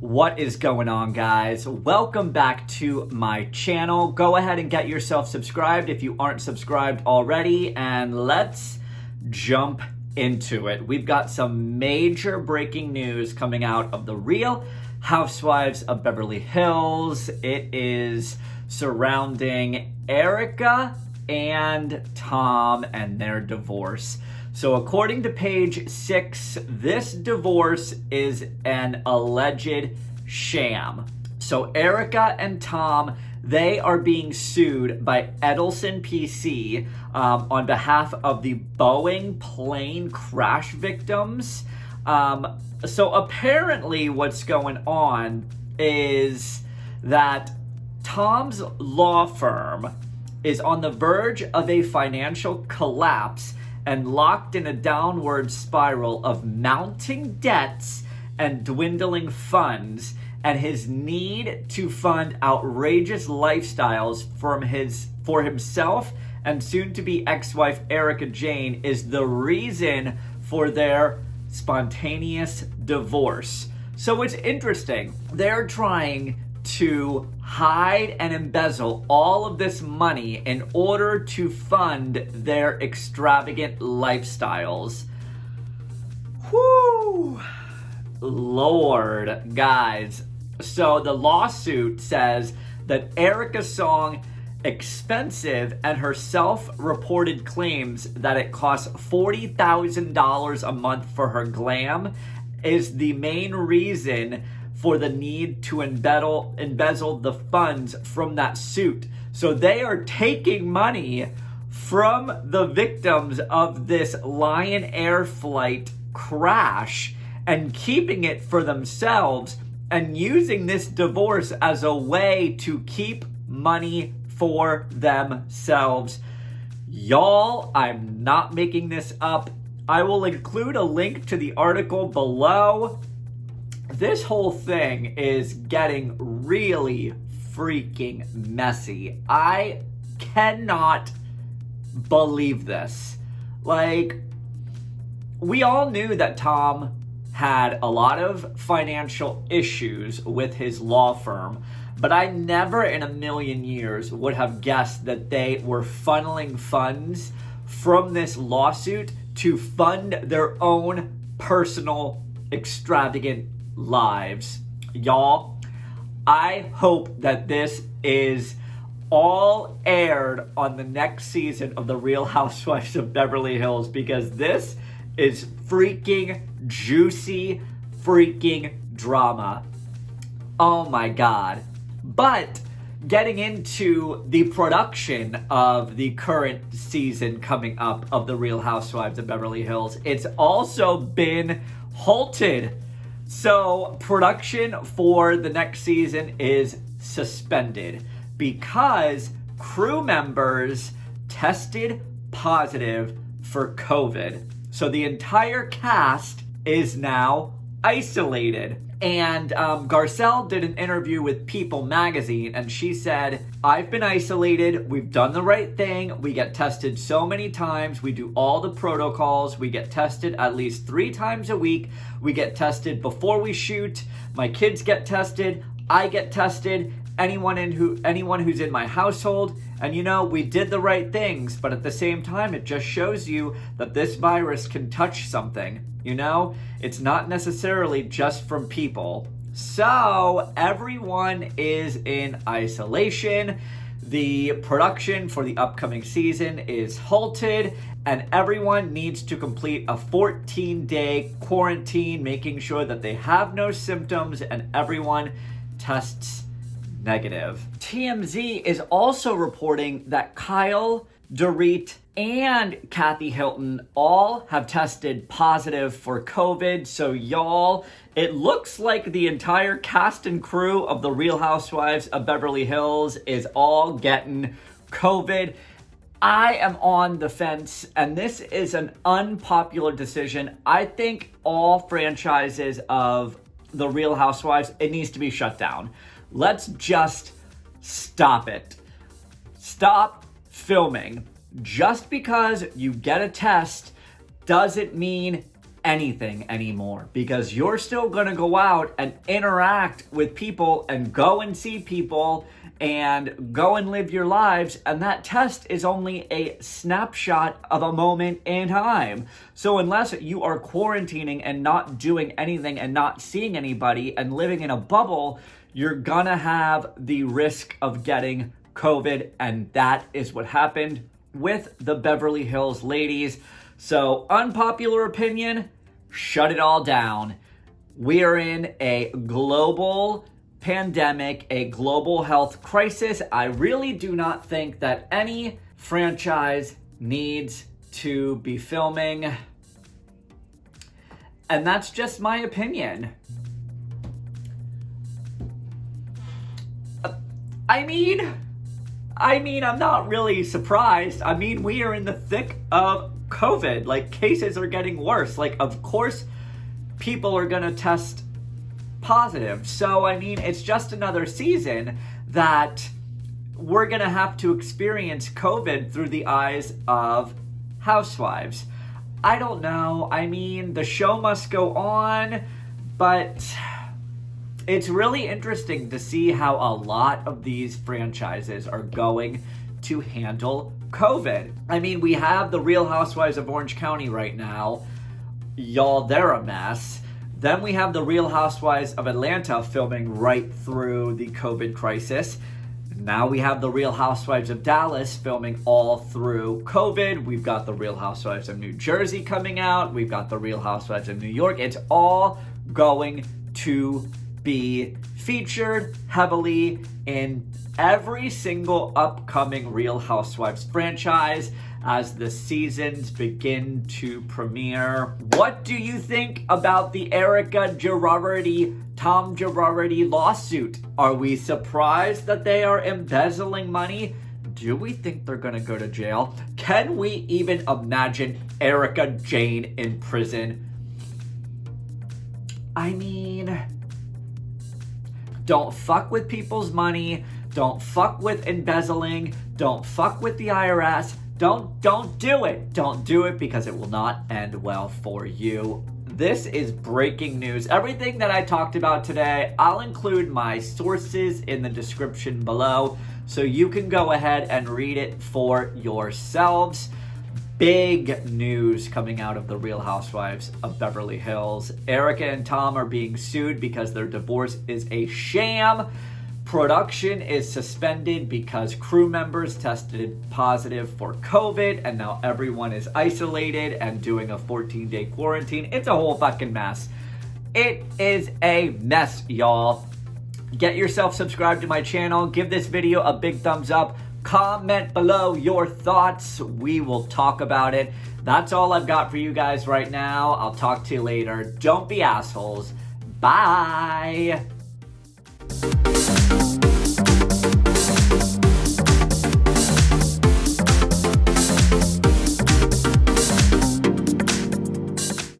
What is going on, guys? Welcome back to my channel. Go ahead and get yourself subscribed if you aren't subscribed already, and let's jump into it. We've got some major breaking news coming out of the Real Housewives of Beverly Hills. It is surrounding Erika and Tom and their divorce. So according to page 6, this divorce is an alleged sham. So Erika and Tom, they are being sued by Edelson PC on behalf of the Boeing plane crash victims. So apparently what's going on is that Tom's law firm is on the verge of a financial collapse and locked in a downward spiral of mounting debts and dwindling funds, and his need to fund outrageous lifestyles for himself and soon-to-be ex-wife Erika Jayne is the reason for their spontaneous divorce. So it's interesting. They're trying to hide and embezzle all of this money in order to fund their extravagant lifestyles. Whoo! Lord, guys. So the lawsuit says that Erika's song Expensive and her self-reported claims that it costs $40,000 a month for her glam is the main reason for the need to embezzle the funds from that suit. So they are taking money from the victims of this Lion Air flight crash and keeping it for themselves and using this divorce as a way to keep money for themselves. Y'all, I'm not making this up. I will include a link to the article below. This whole thing is getting really freaking messy. I cannot believe this. Like, we all knew that Tom had a lot of financial issues with his law firm, but I never in a million years would have guessed that they were funneling funds from this lawsuit to fund their own personal extravagant lives. Y'all, I hope that this is all aired on the next season of The Real Housewives of Beverly Hills, because this is freaking juicy freaking drama. Oh my god. But getting into the production of the current season coming up of The Real Housewives of Beverly Hills, it's also been halted. So production for the next season is suspended because crew members tested positive for COVID. So the entire cast is now isolated. And Garcelle did an interview with People magazine, and she said, I've been isolated. We've done the right thing. We get tested so many times. We do all the protocols. We get tested at least 3 times a week. We get tested before we shoot. My kids get tested. I get tested. Anyone who's in my household. And you know, we did the right things, but at the same time, it just shows you that this virus can touch something. You know, it's not necessarily just from people. So everyone is in isolation. The production for the upcoming season is halted, and everyone needs to complete a 14-day quarantine, making sure that they have no symptoms and everyone tests negative. TMZ is also reporting that Kyle, Dorit, and Kathy Hilton all have tested positive for COVID. So y'all, it looks like the entire cast and crew of The Real Housewives of Beverly Hills is all getting COVID. I am on the fence, and this is an unpopular decision. I think all franchises of The Real Housewives, it needs to be shut down. Let's just stop it. Stop filming. Just because you get a test doesn't mean anything anymore, because you're still going to go out and interact with people and go and see people and go and live your lives, and that test is only a snapshot of a moment in time. So unless you are quarantining and not doing anything and not seeing anybody and living in a bubble, you're gonna have the risk of getting COVID, and that is what happened with the Beverly Hills ladies. So unpopular opinion, shut it all down. We are in a global pandemic, a global health crisis. I really do not think that any franchise needs to be filming. And that's just my opinion. I mean, I'm not really surprised. I mean, we are in the thick of COVID. Like, cases are getting worse. Like, of course, people are gonna test positive. So, I mean, it's just another season that we're gonna have to experience COVID through the eyes of housewives. I don't know. I mean, the show must go on, but it's really interesting to see how a lot of these franchises are going to handle COVID. I mean, we have the Real Housewives of Orange County right now. Y'all, they're a mess. Then we have the Real Housewives of Atlanta filming right through the COVID crisis. Now we have the Real Housewives of Dallas filming all through COVID. We've got the Real Housewives of New Jersey coming out. We've got the Real Housewives of New York. It's all going to be featured heavily in every single upcoming Real Housewives franchise as the seasons begin to premiere. What do you think about the Erika Tom Girardi lawsuit? Are we surprised that they are embezzling money? Do we think they're gonna go to jail? Can we even imagine Erika Jayne in prison? I mean, don't fuck with people's money. Don't fuck with embezzling. Don't fuck with the IRS. Don't do it. Don't do it, because it will not end well for you. This is breaking news. Everything that I talked about today, I'll include my sources in the description below, so you can go ahead and read it for yourselves. Big news coming out of the Real Housewives of Beverly Hills. Erika and Tom are being sued because their divorce is a sham. Production is suspended because crew members tested positive for COVID, and now everyone is isolated and doing a 14-day quarantine. It's a whole fucking mess. It is a mess, y'all. Get yourself subscribed to my channel. Give this video a big thumbs up. Comment below your thoughts. We will talk about it. That's all I've got for you guys right now. I'll talk to you later. Don't be assholes. Bye.